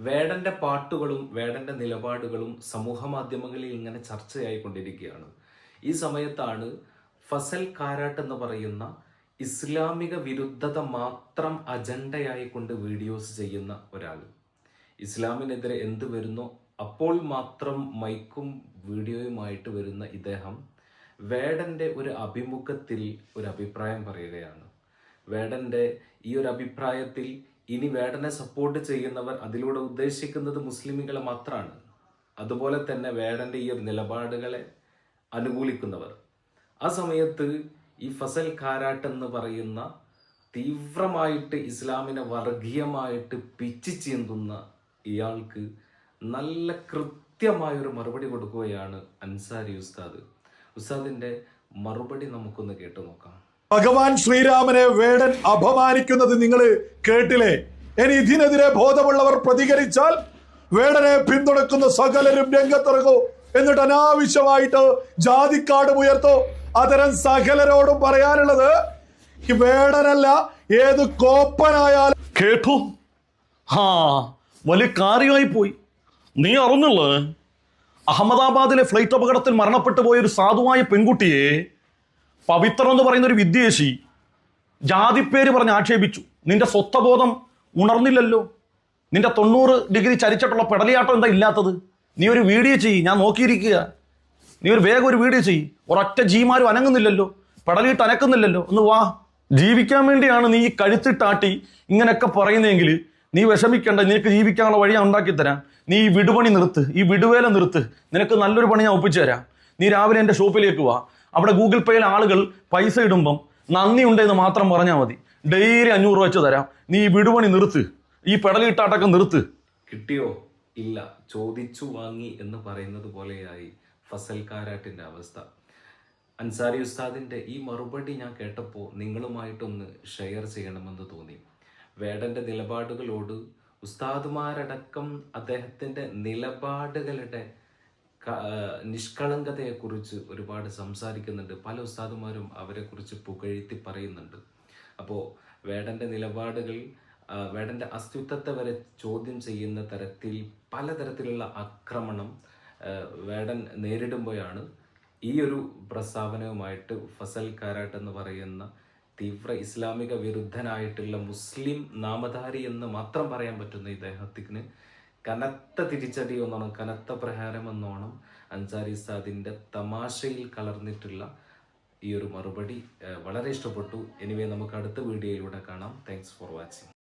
വേടന്റെ പാട്ടുകളും വേടന്റെ നിലപാടുകളും സമൂഹ മാധ്യമങ്ങളിൽ ഇങ്ങനെ ചർച്ചയായിക്കൊണ്ടിരിക്കുകയാണ്. ഈ സമയത്താണ് ഫസൽ കാരാട്ട് എന്ന് പറയുന്ന ഇസ്ലാമിക വിരുദ്ധത മാത്രം അജണ്ടയായിക്കൊണ്ട് വീഡിയോസ് ചെയ്യുന്ന ഒരാൾ, ഇസ്ലാമിനെതിരെ എന്ത് വരുന്നോ അപ്പോൾ മാത്രം മൈക്കും വീഡിയോയുമായിട്ട് വരുന്ന ഇദ്ദേഹം വേടന്റെ ഒരു അഭിമുഖത്തിൽ ഒരു അഭിപ്രായം പറയുകയാണ്. വേടന്റെ ഈ ഒരു അഭിപ്രായത്തിൽ ഇനി വേടനെ സപ്പോർട്ട് ചെയ്യുന്നവർ അതിലൂടെ ഉദ്ദേശിക്കുന്നത് മുസ്ലിമുകളെ മാത്രമാണ്. അതുപോലെ തന്നെ വേടന്റെ ഈ ഒരു നിലപാടുകളെ അനുകൂലിക്കുന്നവർ. ആ സമയത്ത് ഈ ഫസൽ കാരാട്ട് എന്ന് പറയുന്ന തീവ്രമായിട്ട് ഇസ്ലാമിനെ വർഗീയമായിട്ട് പിച്ചി ചീന്തുന്ന ഇയാൾക്ക് നല്ല കൃത്യമായൊരു മറുപടി കൊടുക്കുകയാണ് അൻസാരി ഉസ്താദ്. ഉസ്താദിന്റെ മറുപടി നമുക്കൊന്ന് കേട്ടു നോക്കാം. ഭഗവാൻ ശ്രീരാമനെ വേടൻ അപമാനിക്കുന്നത് നിങ്ങൾ കേട്ടില്ലേ? ഇനി ഇതിനെതിരെ ബോധമുള്ളവർ പ്രതികരിച്ചാൽ വേടനെ പിന്തുണക്കുന്ന സകലരും രംഗത്തിറങ്ങൂ, എന്നിട്ട് അനാവശ്യമായിട്ട് ജാതിക്കാട് ഉയർത്തോ. അത്തരം സകലരോടും പറയാനുള്ളത്, ഈ വേടനല്ല ഏത് കോപ്പനായാലും കേട്ടു. വലിയ കാര്യമായി പോയി. നീ അറിഞ്ഞുള്ളൂ, അഹമ്മദാബാദിലെ ഫ്ലൈറ്റ് അപകടത്തിൽ മരണപ്പെട്ടു പോയ ഒരു സാധുവായ പെൺകുട്ടിയെ പവിത്രം എന്ന് പറയുന്ന ഒരു വിദ്വേഷി ജാതിപ്പേര് പറഞ്ഞ് ആക്ഷേപിച്ചു. നിന്റെ സ്വത്വബോധം ഉണർന്നില്ലല്ലോ. നിന്റെ 90 ഡിഗ്രി ചരിച്ചിട്ടുള്ള പെടലിയാട്ടം എന്താ ഇല്ലാത്തത്? നീ ഒരു വീഡിയോ ചെയ്യ്, ഞാൻ നോക്കിയിരിക്കുക. നീ ഒരു വേഗം ഒരു വീഡിയോ ചെയ്യ്. ഒരൊറ്റ ജീമാരും അനങ്ങുന്നില്ലല്ലോ, പെടലിയിട്ട് അനക്കുന്നില്ലല്ലോ. ഒന്ന് വാ. ജീവിക്കാൻ വേണ്ടിയാണ് നീ ഈ കഴുത്തിട്ടാട്ടി ഇങ്ങനെയൊക്കെ പറയുന്നതെങ്കിൽ നീ വിഷമിക്കണ്ട, നിനക്ക് ജീവിക്കാനുള്ള വഴി ഞാൻ ഉണ്ടാക്കി തരാം. നീ ഈ വിടുപണി നിർത്ത്, ഈ വിടുവേല നിർത്ത്. നിനക്ക് നല്ലൊരു പണി ഞാൻ ഒപ്പിച്ചു തരാം. നീ രാവിലെ എൻ്റെ ഷോപ്പിലേക്ക് വാ. അവിടെ ഗൂഗിൾ പേയിൽ ആളുകൾ പൈസ ഇടുമ്പം നന്ദി ഉണ്ടെന്ന് മാത്രം പറഞ്ഞാൽ മതി. ഡെയിലി 500 രൂപ വെച്ച് തരാം. നീ ഈ വിടുപണി നിർത്ത്, ഈ പെടലിട്ടാട്ടൊക്കെ നിർത്ത്. കിട്ടിയോ? ഇല്ല, ചോദിച്ചു വാങ്ങി എന്ന് പറയുന്നത് പോലെയായി ഫസൽ കാരാട്ടിന്റെ അവസ്ഥ. അൻസാരി ഉസ്താദിന്റെ ഈ മറുപടി ഞാൻ കേട്ടപ്പോൾ നിങ്ങളുമായിട്ടൊന്ന് ഷെയർ ചെയ്യണമെന്ന് തോന്നി. വേടന്റെ നിലപാടുകളോട് ഉസ്താദുമാരടക്കം അദ്ദേഹത്തിന്റെ നിലപാടുകളുടെ നിഷ്കളങ്കതയെക്കുറിച്ച് ഒരുപാട് സംസാരിക്കുന്നുണ്ട്. പല ഉസ്താദുമാരും അവരെക്കുറിച്ച് പുകഴ്ത്തി പറയുന്നുണ്ട്. അപ്പോൾ വേടന്റെ നിലപാടുകൾ, വേടന്റെ അസ്തിത്വത്തെ വരെ ചോദ്യം ചെയ്യുന്ന തരത്തിൽ പലതരത്തിലുള്ള ആക്രമണം വേടൻ നേരിടുമ്പോഴാണ് ഈ ഒരു പ്രസ്താവനയുമായിട്ട് ഫസൽ കാരാട്ട് എന്ന് പറയുന്ന തീവ്ര ഇസ്ലാമിക വിരുദ്ധനായിട്ടുള്ള മുസ്ലിം നാമധാരി എന്ന് മാത്രം പറയാൻ പറ്റുന്ന ഇദ്ദേഹത്തിന് കനത്ത തിരിച്ചടി എന്നോണം, കനത്ത പ്രഹാരം എന്നോണം അൻസാരി ഉസ്താദിന്റെ തമാശയിൽ കലർന്നിട്ടുള്ള ഈ ഒരു മറുപടി വളരെ ഇഷ്ടപ്പെട്ടു. എനിവേ, നമുക്ക് അടുത്ത വീഡിയോയിലൂടെ കാണാം. Thanks for watching.